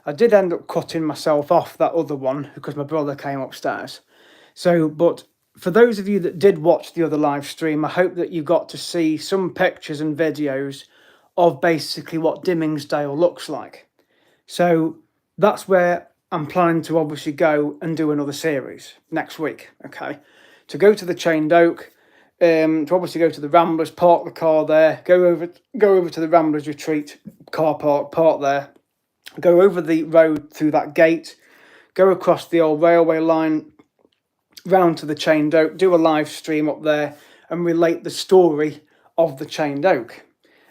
I did end up cutting myself off that other one because my brother came upstairs. So, but for those of you that did watch the other live stream, I hope that you got to see some pictures and videos of basically what Dimmingsdale looks like. So that's where I'm planning to obviously go and do another series next week, okay? To go to the Chained Oak, to obviously go to the Ramblers, park the car there, go over to the Ramblers Retreat car park there, go over the road through that gate, go across the old railway line, round to the Chained Oak, do a live stream up there and relate the story of the Chained Oak.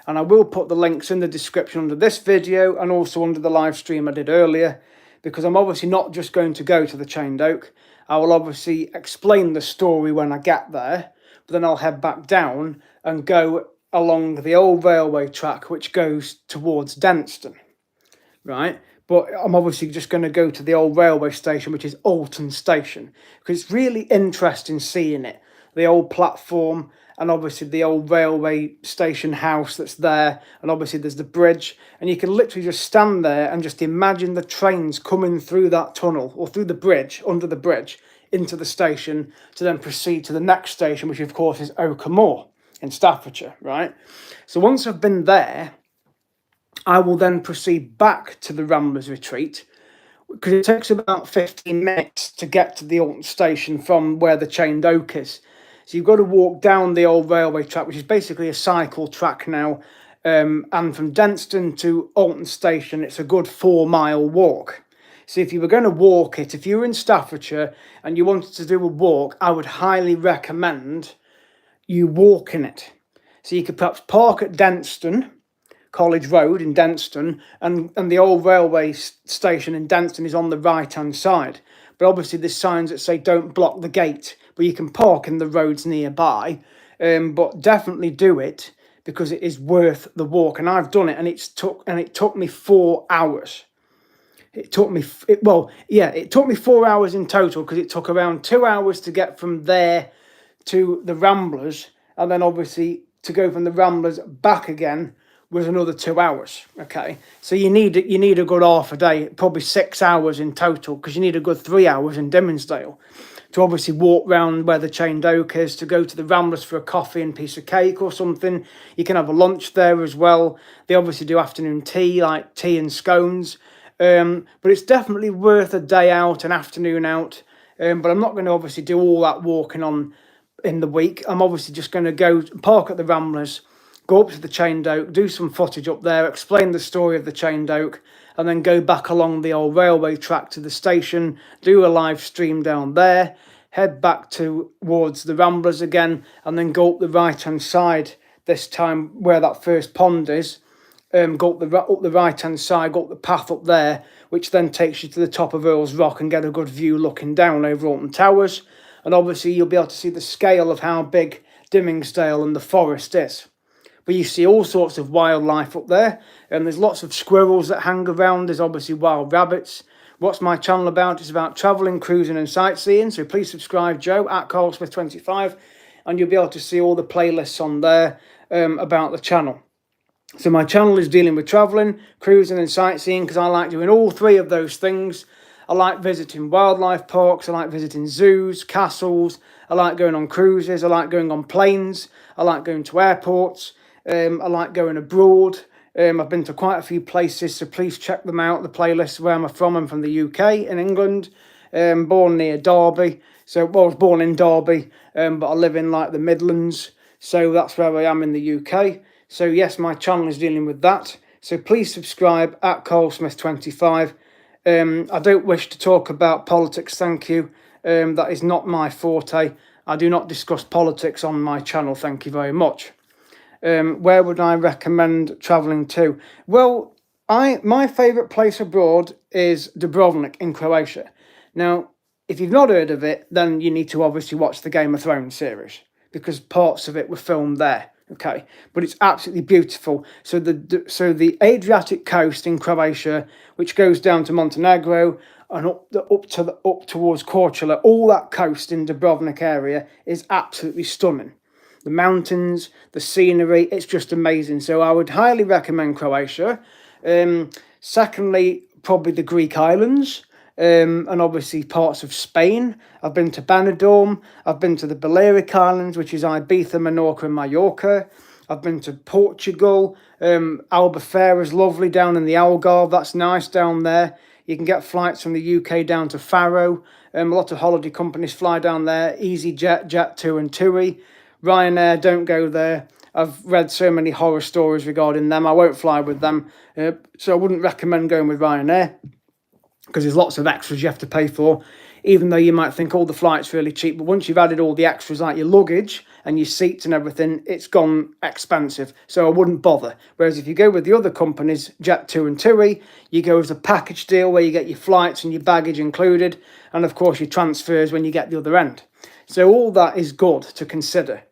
And I will put the links in the description under this video and also under the live stream I did earlier, because I'm obviously not just going to go to the Chained Oak. I will obviously explain the story when I get there, but then I'll head back down and go along the old railway track which goes towards Denstone, right? But I'm obviously just going to go to the old railway station, which is Alton Station, because it's really interesting seeing it. The old platform and obviously the old railway station house that's there. And obviously there's the bridge. And you can literally just stand there and just imagine the trains coming through that tunnel or through the bridge, under the bridge, into the station to then proceed to the next station, which of course is Oakermoor in Staffordshire, right? So once I've been there, I will then proceed back to the Ramblers Retreat, because it takes about 15 minutes to get to the Alton Station from where the Chained Oak is. So you've got to walk down the old railway track, which is basically a cycle track now, and from Denstone to Alton Station, it's a good 4-mile walk. So if you were going to walk it, if you were in Staffordshire and you wanted to do a walk, I would highly recommend you walking it. So you could perhaps park at Denstone, College Road in Denstone, and the old railway station in Denstone is on the right-hand side. But obviously there's signs that say don't block the gate, but you can park in the roads nearby. But definitely do it, because it is worth the walk. And I've done it, and it took me 4 hours. It took me 4 hours in total, because it took around 2 hours to get from there to the Ramblers, and then obviously to go from the Ramblers back again was another 2 hours. Okay, so you need a good half a day, probably 6 hours in total, because you need a good 3 hours in Dimmingsdale to obviously walk round where the Chained Oak is, to go to the Ramblers for a coffee and piece of cake or something. You can have a lunch there as well. They obviously do afternoon tea, like tea and scones. But it's definitely worth a day out, an afternoon out. But I'm not going to obviously do all that walking on in the week. I'm obviously just going to go park at the Ramblers, go up to the Chained Oak, do some footage up there, explain the story of the Chained Oak, and then go back along the old railway track to the station, do a live stream down there, head back towards the Ramblers again, and then go up the right-hand side, this time where that first pond is, go up the right-hand side, go up the path up there, which then takes you to the top of Earl's Rock and get a good view looking down over Alton Towers. And obviously you'll be able to see the scale of how big Dimmingsdale and the forest is. But you see all sorts of wildlife up there, and there's lots of squirrels that hang around. There's obviously wild rabbits. What's my channel about? It's about travelling, cruising and sightseeing. So please subscribe, Joe, at CarlSmith25, and you'll be able to see all the playlists on there about the channel. So my channel is dealing with travelling, cruising and sightseeing, because I like doing all three of those things. I like visiting wildlife parks, I like visiting zoos, castles, I like going on cruises, I like going on planes, I like going to airports, I like going abroad. I've been to quite a few places, so please check them out, the playlist where I'm from. I'm from the UK, in England, born near Derby. So, well, I was born in Derby, but I live in like the Midlands, so that's where I am in the UK. So yes, my channel is dealing with that. So please subscribe at CarlSmith25. I don't wish to talk about politics, thank you. That is not my forte. I do not discuss politics on my channel, thank you very much. Where would I recommend travelling to? Well, my favourite place abroad is Dubrovnik in Croatia. Now, if you've not heard of it, then you need to obviously watch the Game of Thrones series, because parts of it were filmed there. Okay, but it's absolutely beautiful. So the Adriatic coast in Croatia, which goes down to Montenegro and up towards Korčula, all that coast in Dubrovnik area is absolutely stunning. The mountains, the scenery, it's just amazing. So I would highly recommend Croatia. Secondly, probably the Greek islands, and obviously parts of Spain. I've been to Benidorm. I've been to the Balearic Islands, which is Ibiza, Menorca, and Mallorca. I've been to Portugal. Albufeira is lovely down in the Algarve. That's nice down there. You can get flights from the UK down to Faro. A lot of holiday companies fly down there. EasyJet, Jet2 and TUI. Ryanair, don't go there. I've read so many horror stories regarding them. I won't fly with them. So I wouldn't recommend going with Ryanair, because there's lots of extras you have to pay for, even though you might think, oh, the flight's really cheap. But once you've added all the extras, like your luggage and your seats and everything, it's gone expensive. So I wouldn't bother. Whereas if you go with the other companies, Jet2 and TUI, you go as a package deal where you get your flights and your baggage included, and of course your transfers when you get the other end. So all that is good to consider.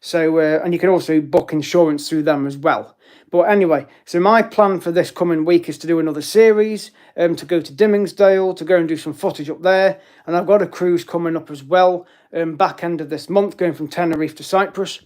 So, and you can also book insurance through them as well. But anyway, so my plan for this coming week is to do another series, to go to Dimmingsdale, to go and do some footage up there. And I've got a cruise coming up as well, back end of this month, going from Tenerife to Cyprus.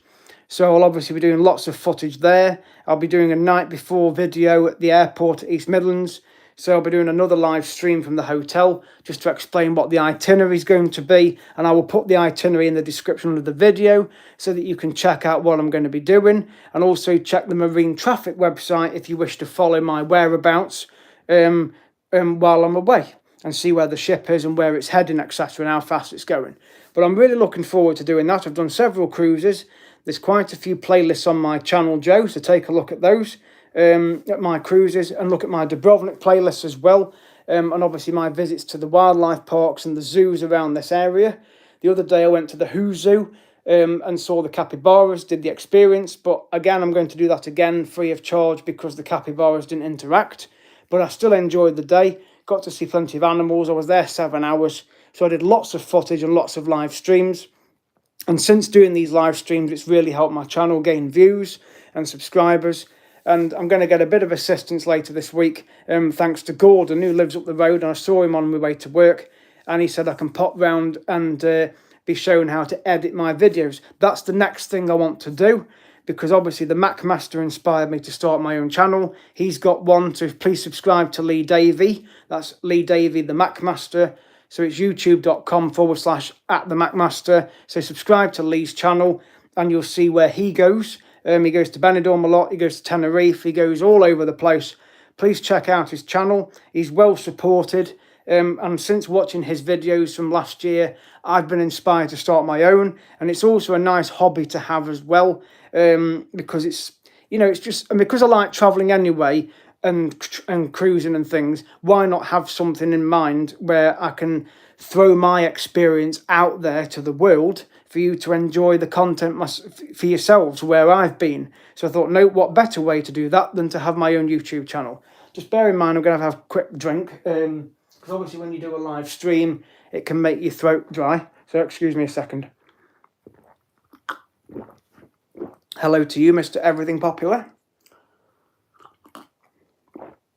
So I'll obviously be doing lots of footage there. I'll be doing a night before video at the airport at East Midlands. So I'll be doing another live stream from the hotel just to explain what the itinerary is going to be. And I will put the itinerary in the description of the video so that you can check out what I'm going to be doing. And also check the marine traffic website if you wish to follow my whereabouts while I'm away, and see where the ship is and where it's heading, etc., and how fast it's going. But I'm really looking forward to doing that. I've done several cruises. There's quite a few playlists on my channel, Joe, so take a look at those. At my cruises, and look at my Dubrovnik playlist as well, and obviously my visits to the wildlife parks and the zoos around this area. The other day I went to the Who Zoo and saw the capybaras, did the experience, but again I'm going to do that again free of charge because the capybaras didn't interact, but I still enjoyed the day, got to see plenty of animals. I was there 7 hours, so I did lots of footage and lots of live streams. And since doing these live streams, it's really helped my channel gain views and subscribers. And I'm going to get a bit of assistance later this week, thanks to Gordon, who lives up the road. And I saw him on my way to work, and he said I can pop round and be shown how to edit my videos. That's the next thing I want to do, because obviously the Mac Master inspired me to start my own channel. He's got one, so please subscribe to Lee Davey. That's Lee Davey, the Mac Master. So it's youtube.com/@the-Mac-Master. So subscribe to Lee's channel and you'll see where he goes. He goes to Benidorm a lot, he goes to Tenerife, he goes all over the place. Please check out his channel. He's well supported. And since watching his videos from last year, I've been inspired to start my own. And it's also a nice hobby to have as well, because it's, it's just, and because I like traveling anyway, and cruising and things, why not have something in mind where I can throw my experience out there to the world for you to enjoy the content for yourselves where I've been. So I thought, no, what better way to do that than to have my own YouTube channel. Just bear in mind, I'm going to have a quick drink, because obviously when you do a live stream, it can make your throat dry. So excuse me a second. Hello to you, Mr. Everything Popular.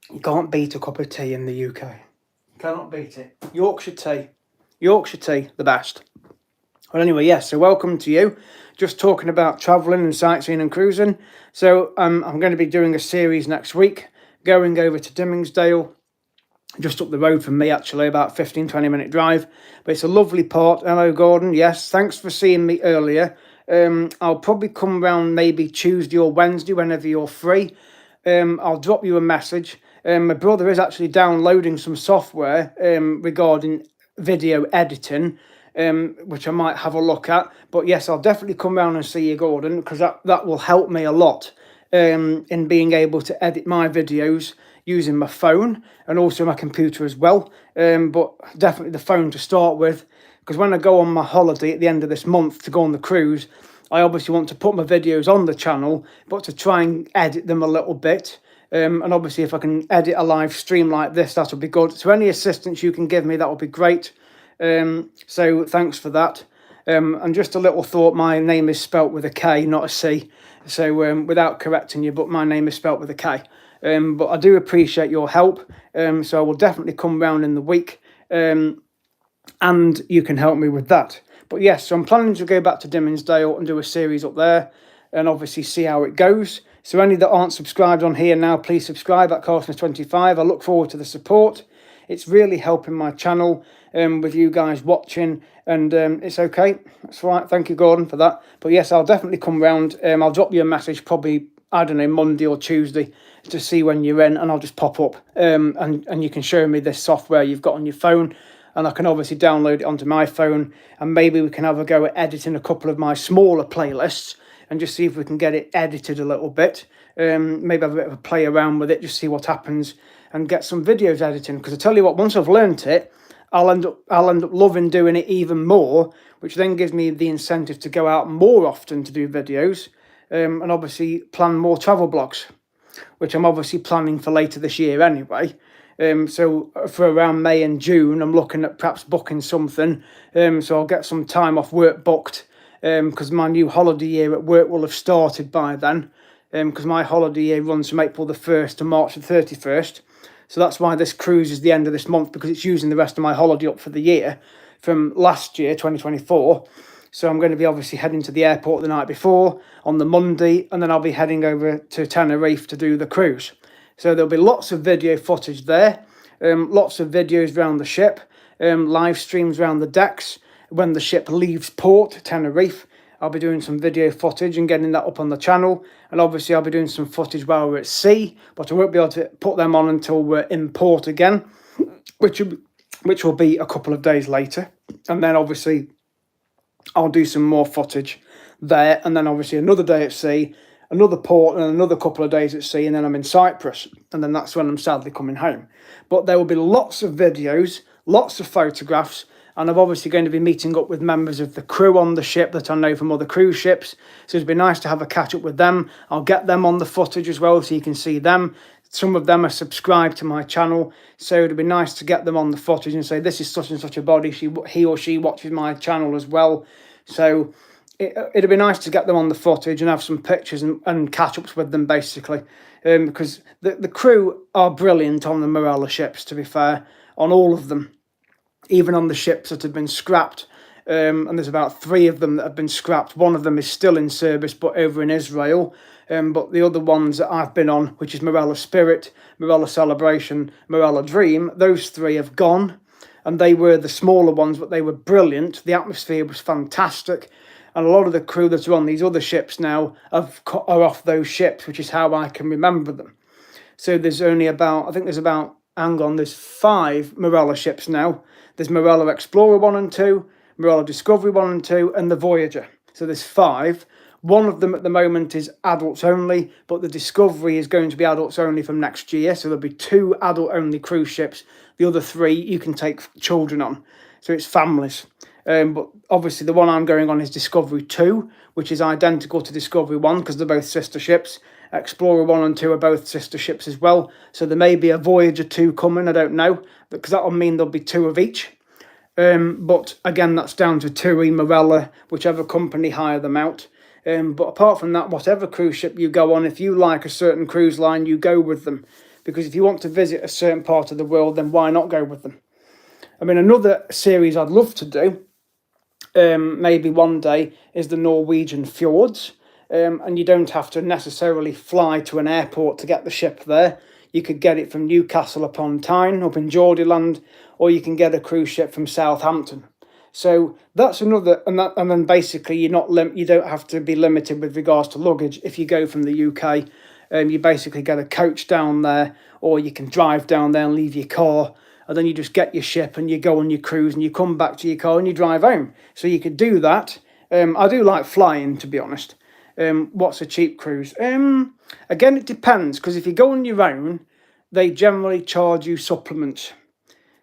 You can't beat a cup of tea in the UK. Cannot beat it. Yorkshire tea. Yorkshire tea, the best. Well, anyway, yes, so welcome to you. Just talking about travelling and sightseeing and cruising. So I'm going to be doing a series next week, going over to Dimmingsdale, just up the road from me, actually, about 15-20 minute drive. But it's a lovely port. Hello, Gordon. Yes, thanks for seeing me earlier. I'll probably come round maybe Tuesday or Wednesday, whenever you're free. I'll drop you a message. My brother is actually downloading some software regarding video editing, which I might have a look at. But yes, I'll definitely come round and see you, Gordon, because that will help me a lot in being able to edit my videos using my phone and also my computer as well. But definitely the phone to start with, because when I go on my holiday at the end of this month to go on the cruise, I obviously want to put my videos on the channel, but to try and edit them a little bit. And obviously if I can edit a live stream like this, that would be good. So any assistance you can give me, that would be great. So thanks for that. And just a little thought, my name is spelt with a K, not a C. So without correcting you, but my name is spelt with a K. But I do appreciate your help. So I will definitely come round in the week. And you can help me with that. But yes, so I'm planning to go back to Dimmingsdale and do a series up there and obviously see how it goes. So any that aren't subscribed on here now, please subscribe at Carsoners25. I look forward to the support. It's really helping my channel with you guys watching, and it's okay. That's right. Thank you, Gordon, for that. But yes, I'll definitely come round. I'll drop you a message probably, I don't know, Monday or Tuesday to see when you're in, and I'll just pop up and you can show me this software you've got on your phone, and I can obviously download it onto my phone, and maybe we can have a go at editing a couple of my smaller playlists and just see if we can get it edited a little bit. Maybe have a bit of a play around with it, just see what happens, and get some videos editing. Because I tell you what, once I've learnt it, I'll end up loving doing it even more, which then gives me the incentive to go out more often to do videos, and obviously plan more travel blogs, which I'm obviously planning for later this year anyway. So for around May and June, I'm looking at perhaps booking something. So I'll get some time off work booked, because my new holiday year at work will have started by then, because my holiday year runs from April the 1st to March the 31st. So that's why this cruise is the end of this month, because it's using the rest of my holiday up for the year from last year, 2024. So I'm going to be obviously heading to the airport the night before on the Monday, and then I'll be heading over to Tenerife to do the cruise. So there'll be lots of video footage there, lots of videos around the ship, live streams around the decks. When the ship leaves port, Tenerife, I'll be doing some video footage and getting that up on the channel. And obviously I'll be doing some footage while we're at sea, but I won't be able to put them on until we're in port again, which will be a couple of days later. And then obviously I'll do some more footage there, and then obviously another day at sea, another port, and another couple of days at sea, and then I'm in Cyprus, and then that's when I'm sadly coming home. But there will be lots of videos, lots of photographs, and I'm obviously going to be meeting up with members of the crew on the ship that I know from other cruise ships, so it'd be nice to have a catch up with them. I'll get them on the footage as well, so you can see them. Some of them are subscribed to my channel, so it'd be nice to get them on the footage and say, this is such and such a body, he or she watches my channel as well. So it'd be nice to get them on the footage and have some pictures and catch-ups with them, basically. Because the crew are brilliant on the Marella ships, to be fair, on all of them. Even on the ships that have been scrapped, and there's about 3 of them that have been scrapped. One of them is still in service, but over in Israel. But the other ones that I've been on, which is Marella Spirit, Marella Celebration, Marella Dream, those 3 have gone. And they were the smaller ones, but they were brilliant. The atmosphere was fantastic. And a lot of the crew that are on these other ships now are off those ships, which is how I can remember them. So there's only about, I think there's about, there's 5 Marella ships now. There's Marella Explorer 1 and 2, Marella Discovery 1 and 2, and the Voyager. So there's 5. One of them at the moment is adults only, but the Discovery is going to be adults only from next year. So there'll be 2 adult-only cruise ships. The other 3 you can take children on. So it's families. But obviously the one I'm going on is Discovery 2, which is identical to Discovery 1 because they're both sister ships. Explorer 1 and 2 are both sister ships as well. So there may be a Voyager 2 coming, I don't know, because that'll mean there'll be 2 of each. But again, that's down to TUI, Marella, whichever company hire them out. But apart from that, whatever cruise ship you go on, if you like a certain cruise line, you go with them. Because if you want to visit a certain part of the world, then why not go with them? I mean, another series I'd love to do, maybe one day, is the Norwegian fjords. And you don't have to necessarily fly to an airport to get the ship there. You could get it from Newcastle upon Tyne, up in Geordieland, or you can get a cruise ship from Southampton. So that's another, and then basically you don't have to be limited with regards to luggage. If you go from the UK, you basically get a coach down there, or you can drive down there and leave your car, and then you just get your ship and you go on your cruise and you come back to your car and you drive home. So you could do that. I do like flying, to be honest. What's a cheap cruise? Again, it depends, because if you go on your own, they generally charge you supplements,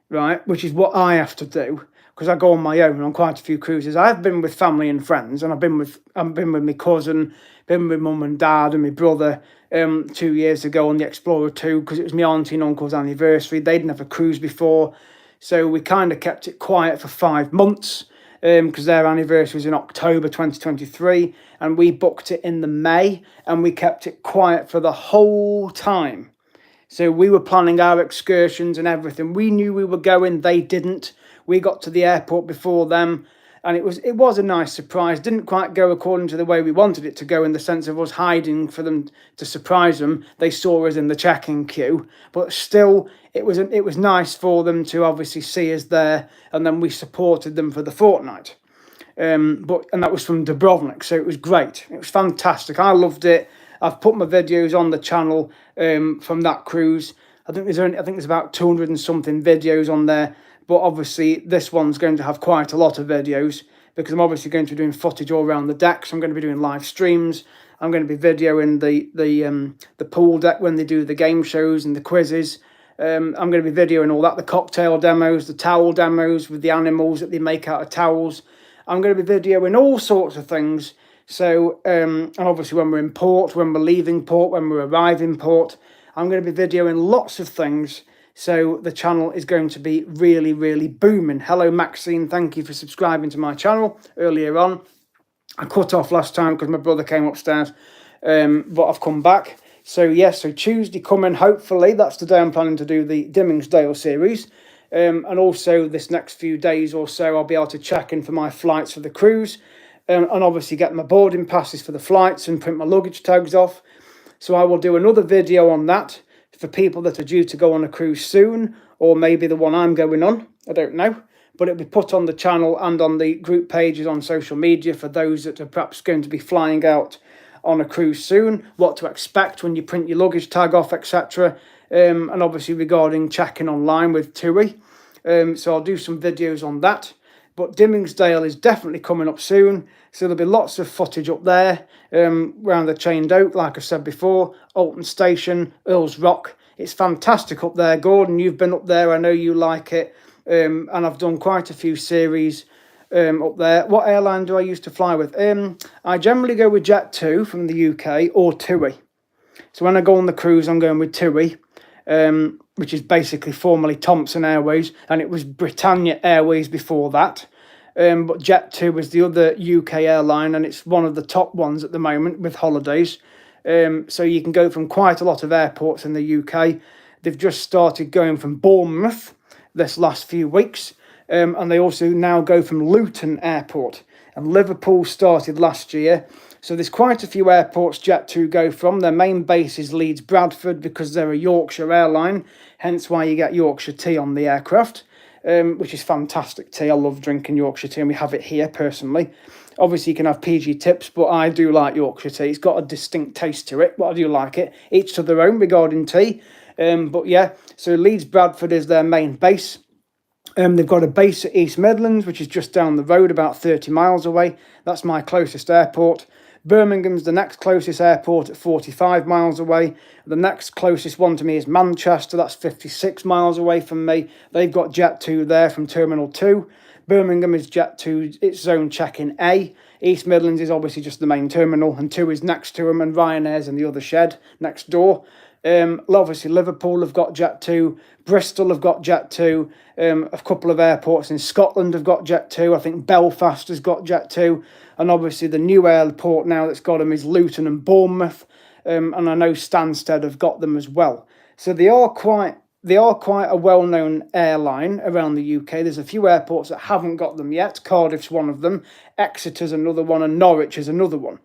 right? Which is what I have to do, because I go on my own on quite a few cruises. I've been with family and friends, and I've been with my cousin, been with mum and dad and my brother 2 years ago on the Explorer 2, because it was my auntie and uncle's anniversary. They'd never cruised before, so we kind of kept it quiet for 5 months, because their anniversary was in October 2023, and we booked it in the May, and we kept it quiet for the whole time. So we were planning our excursions and everything. We knew we were going, they didn't. We got to the airport before them, And it was a nice surprise. Didn't quite go according to the way we wanted it to go, in the sense of us hiding for them to surprise them. They saw us in the check-in queue, but still, it was nice for them to obviously see us there, and then we supported them for the fortnight. And that was from Dubrovnik, so it was great. It was fantastic. I loved it. I've put my videos on the channel from that cruise. I think there's about 200 and something videos on there. But obviously, this one's going to have quite a lot of videos, because I'm obviously going to be doing footage all around the decks. I'm going to be doing live streams. I'm going to be videoing the pool deck when they do the game shows and the quizzes. I'm going to be videoing all that, the cocktail demos, the towel demos with the animals that they make out of towels. I'm going to be videoing all sorts of things. So, and obviously when we're in port, when we're leaving port, when we arrive in port, I'm going to be videoing lots of things. So the channel is going to be really, really booming. Hello, Maxine. Thank you for subscribing to my channel earlier on. I cut off last time because my brother came upstairs, but I've come back. So, yes, so Tuesday coming, hopefully. That's the day I'm planning to do the Dimmingsdale series. And also this next few days or so, I'll be able to check in for my flights for the cruise. And obviously get my boarding passes for the flights and print my luggage tags off. So I will do another video on that for people that are due to go on a cruise soon, or maybe the one I'm going on, I don't know. But it'll be put on the channel and on the group pages on social media for those that are perhaps going to be flying out on a cruise soon, what to expect when you print your luggage tag off, etc. And obviously regarding checking online with TUI. So I'll do some videos on that. But Dimmingsdale is definitely coming up soon, so there'll be lots of footage up there around the Chained Oak, like I said before, Alton Station, Earl's Rock. It's fantastic up there. Gordon, you've been up there. I know you like it. And I've done quite a few series up there. What airline do I used to fly with? I generally go with Jet2 from the UK or TUI. So when I go on the cruise, I'm going with TUI, which is basically formerly Thomson Airways, and it was Britannia Airways before that. But Jet2 was the other UK airline, and it's one of the top ones at the moment with holidays. So you can go from quite a lot of airports in the UK. They've just started going from Bournemouth this last few weeks, and they also now go from Luton Airport. And Liverpool started last year. So there's quite a few airports Jet2 go from. Their main base is Leeds Bradford, because they're a Yorkshire airline, hence why you get Yorkshire tea on the aircraft, which is fantastic tea. I love drinking Yorkshire tea, and we have it here personally. Obviously, you can have PG tips, but I do like Yorkshire tea. It's got a distinct taste to it, but I do like it. Each to their own regarding tea. But yeah, so Leeds Bradford is their main base. They've got a base at East Midlands, which is just down the road, about 30 miles away. That's my closest airport. Birmingham's the next closest airport at 45 miles away. The next closest one to me is Manchester. That's 56 miles away from me. They've got Jet2 there from Terminal 2. Birmingham is Jet2, its own check-in A. East Midlands is obviously just the main terminal, and 2 is next to them, and Ryanair's in the other shed next door. Obviously, Liverpool have got Jet2. Bristol have got Jet2. A couple of airports in Scotland have got Jet2. I think Belfast has got Jet2. And obviously, the new airport now that's got them is Luton and Bournemouth. And I know Stansted have got them as well. So they are quite a well-known airline around the UK. There's a few airports that haven't got them yet. Cardiff's one of them. Exeter's another one, and Norwich is another one.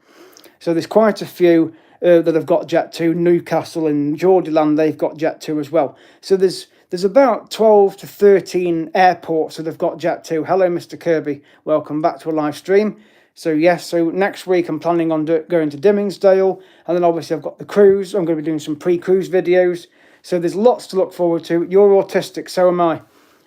So there's quite a few that have got Jet2. Newcastle and Geordieland, they've got Jet2 as well. So there's about 12 to 13 airports that have got Jet2. Hello, Mr. Kirby. Welcome back to a live stream. So yes, so next week I'm planning on going to Dimmingsdale, and then obviously I've got the cruise. I'm going to be doing some pre-cruise videos. So there's lots to look forward to. You're autistic, so am I.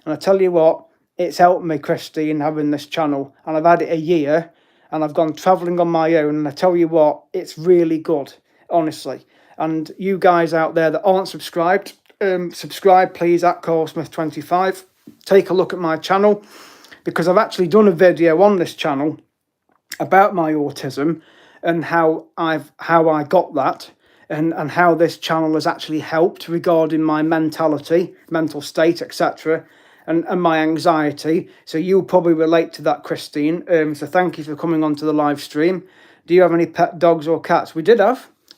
And I tell you what, it's helped me, Christine, having this channel. And I've had it a year, and I've gone travelling on my own. And I tell you what, it's really good, honestly. And you guys out there that aren't subscribed, subscribe please at CarlSmith25. Take a look at my channel, because I've actually done a video on this channel about my autism and how I got that. And how this channel has actually helped regarding my mentality, mental state, etc., and my anxiety. So you'll probably relate to that, Christine. So thank you for coming on to the live stream. Do you have any pet dogs or cats? We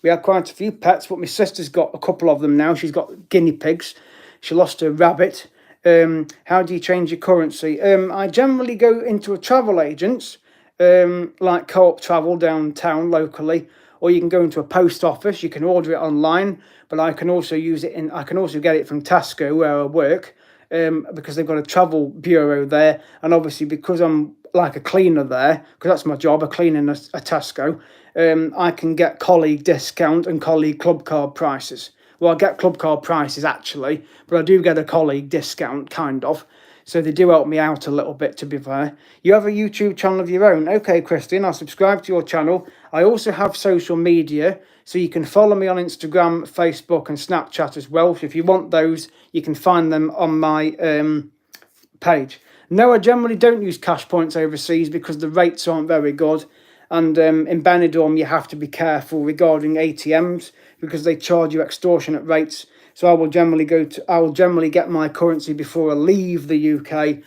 had quite a few pets, but my sister's got a couple of them now. She's got guinea pigs. She lost her rabbit How do you change your currency? I generally go into a travel agent's, like Co-op Travel downtown locally, or you can go into a post office. You can order it online, but I can also use it I can also get it from Tesco where I work, because they've got a travel bureau there, and obviously because I'm like a cleaner there, because that's my job, a cleaning a Tesco, I can get colleague discount and colleague club card prices. Well, I get club card prices actually, but I do get a colleague discount, kind of. So they do help me out a little bit, to be fair. You have a YouTube channel of your own. Okay, Christine, I'll subscribe to your channel. I also have social media, so you can follow me on Instagram, Facebook, and Snapchat as well. So if you want those, you can find them on my page. No, I generally don't use cash points overseas because the rates aren't very good. And in Benidorm, you have to be careful regarding ATMs because they charge you extortionate rates. So I will generally get my currency before I leave the UK.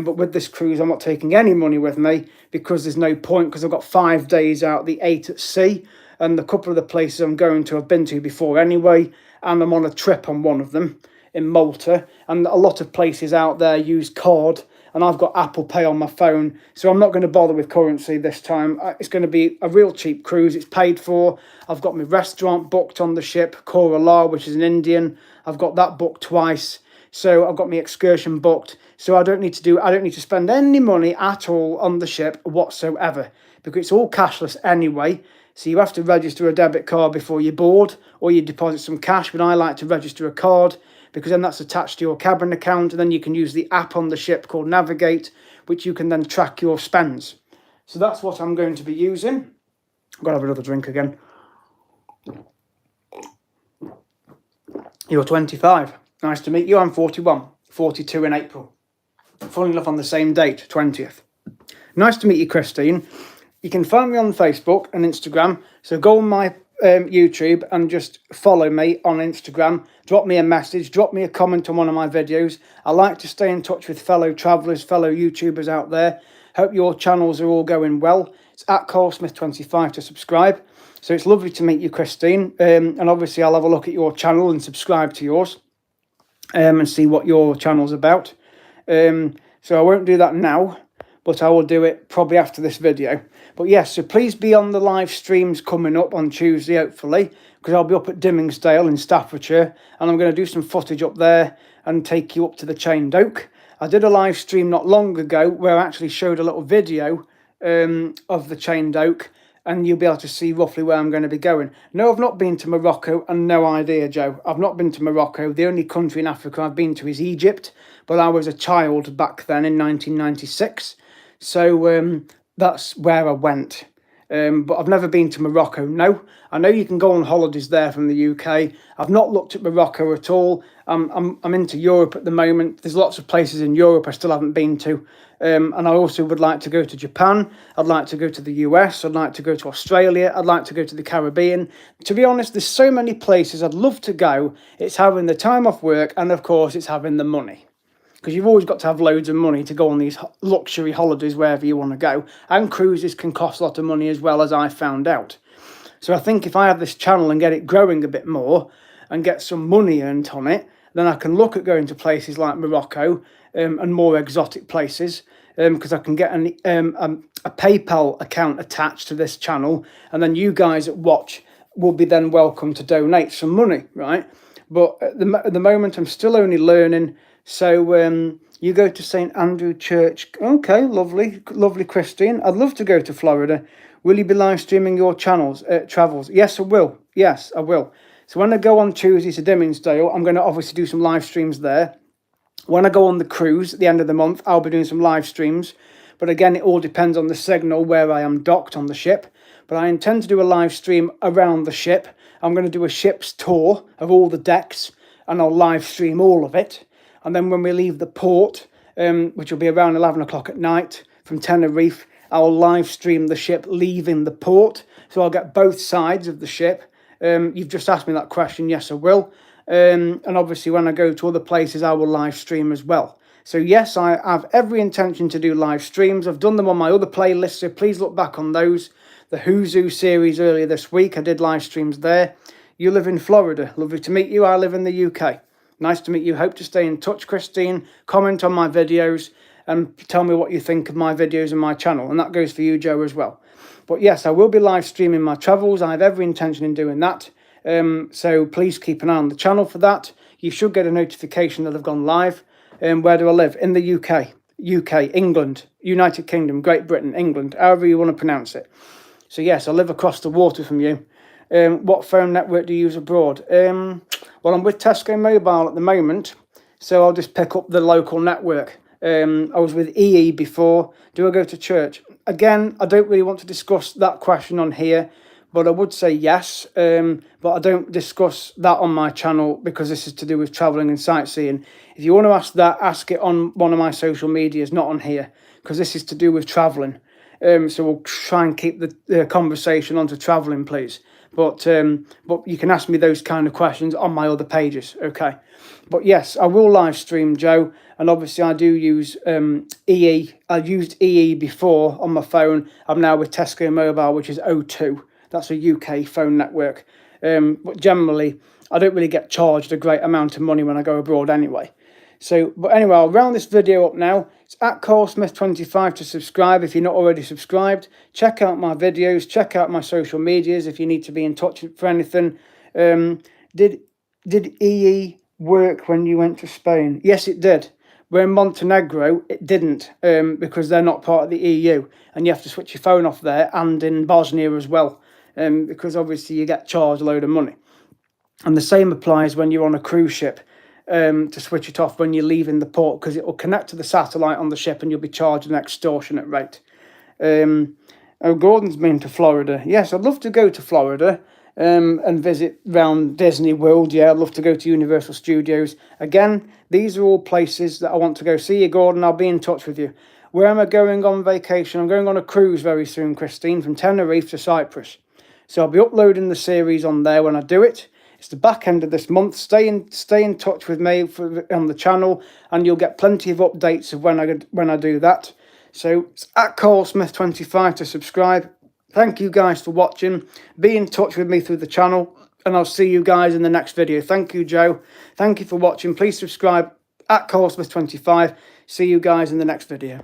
But with this cruise, I'm not taking any money with me because there's no point, because I've got 5 days out, the 8 at sea. And a couple of the places I'm going to I've been to before anyway. And I'm on a trip on one of them in Malta. And a lot of places out there use card. And I've got Apple Pay on my phone, so I'm not going to bother with currency this time. It's going to be a real cheap cruise. It's paid for. I've got my restaurant booked on the ship, Korala, which is an Indian. I've got that booked twice. So I've got my excursion booked. So I don't need to spend any money at all on the ship whatsoever, because it's all cashless anyway. So you have to register a debit card before you board, or you deposit some cash, but I like to register a card, because then that's attached to your cabin account, and then you can use the app on the ship called Navigate, which you can then track your spends. So that's what I'm going to be using. I've got to have another drink again. You're 25. Nice to meet you. I'm 41. 42 in April. Funnily enough, on the same date, 20th. Nice to meet you, Christine. You can find me on Facebook and Instagram. So go on my YouTube and just follow me on Instagram. Drop me a message, drop me a comment on one of my videos. I like to stay in touch with fellow travellers, fellow YouTubers out there. Hope your channels are all going well. It's at CarlSmith25 to subscribe. So it's lovely to meet you, Christine. And obviously I'll have a look at your channel and subscribe to yours, and see what your channel's about. So I won't do that now, but I will do it probably after this video. But yes, so please be on the live streams coming up on Tuesday, hopefully, because I'll be up at Dimmingsdale in Staffordshire, and I'm going to do some footage up there and take you up to the Chained Oak. I did a live stream not long ago where I actually showed a little video of the Chained Oak, and you'll be able to see roughly where I'm going to be going. No, I've not been to Morocco, and no idea, Joe. I've not been to Morocco. The only country in Africa I've been to is Egypt, but I was a child back then in 1996. So that's where I went. But I've never been to Morocco, no. I know you can go on holidays there from the UK. I've not looked at Morocco at all. I'm into Europe at the moment. There's lots of places in Europe I still haven't been to. And I also would like to go to Japan. I'd like to go to the US. I'd like to go to Australia. I'd like to go to the Caribbean. To be honest, there's so many places I'd love to go. It's having the time off work, and of course it's having the money. Because you've always got to have loads of money to go on these luxury holidays wherever you want to go. And cruises can cost a lot of money as well, as I found out. So I think if I have this channel and get it growing a bit more and get some money earned on it, then I can look at going to places like Morocco and more exotic places, because I can get a PayPal account attached to this channel, and then you guys that watch will be then welcome to donate some money, right? But at the moment, I'm still only learning. So you go to St. Andrew Church. Okay, lovely, lovely, Christine. I'd love to go to Florida. Will you be live streaming your travels? Yes, I will. Yes, I will. So when I go on Tuesday to Dimmingsdale, I'm going to obviously do some live streams there. When I go on the cruise at the end of the month, I'll be doing some live streams. But again, it all depends on the signal where I am docked on the ship. But I intend to do a live stream around the ship. I'm going to do a ship's tour of all the decks, and I'll live stream all of it. And then when we leave the port, which will be around 11 o'clock at night from Tenerife, I'll live stream the ship leaving the port. So I'll get both sides of the ship. You've just asked me that question. Yes, I will. And obviously when I go to other places, I will live stream as well. So yes, I have every intention to do live streams. I've done them on my other playlists, so please look back on those. The Who's Who series earlier this week, I did live streams there. You live in Florida. Lovely to meet you. I live in the UK. Nice to meet you. Hope to stay in touch, Christine. Comment on my videos and tell me what you think of my videos and my channel. And that goes for you, Joe, as well. But yes, I will be live streaming my travels. I have every intention in doing that. So please keep an eye on the channel for that. You should get a notification that I've gone live. Where do I live? In the UK, England, United Kingdom, Great Britain, England, however you want to pronounce it. So yes, I live across the water from you. What phone network do you use abroad? Well, I'm with Tesco Mobile at the moment, so I'll just pick up the local network. I was with EE before. Do I go to church? Again, I don't really want to discuss that question on here, but I would say yes. But I don't discuss that on my channel because this is to do with travelling and sightseeing. If you want to ask that, ask it on one of my social medias, not on here, because this is to do with travelling. So we'll try and keep the conversation onto travelling, please. But you can ask me those kind of questions on my other pages, okay? But yes, I will live stream, Joe, and obviously I do use EE. I used EE before on my phone. I'm now with Tesco Mobile, which is O2. That's a UK phone network. But generally, I don't really get charged a great amount of money when I go abroad anyway. So, but anyway, I'll round this video up now. It's at ColeSmith25 to subscribe if you're not already subscribed. Check out my videos, check out my social medias if you need to be in touch for anything. Did EE work when you went to Spain? Yes, it did. Where in Montenegro, it didn't, because they're not part of the EU, and you have to switch your phone off there, and in Bosnia as well, because obviously you get charged a load of money. And the same applies when you're on a cruise ship. To switch it off when you're leaving the port, because it will connect to the satellite on the ship and you'll be charged an extortionate rate. Gordon's been to Florida. Yes, I'd love to go to Florida and visit around Disney World. Yeah, I'd love to go to Universal Studios. Again, these are all places that I want to go. See you, Gordon. I'll be in touch with you. Where am I going on vacation? I'm going on a cruise very soon, Christine, from Tenerife to Cyprus. So I'll be uploading the series on there when I do it. It's the back end of this month. Stay in touch with me on the channel, and you'll get plenty of updates of when I do that. So it's at ColeSmith25 to subscribe. Thank you guys for watching. Be in touch with me through the channel, and I'll see you guys in the next video. Thank you, Joe. Thank you for watching. Please subscribe at ColeSmith25. See you guys in the next video.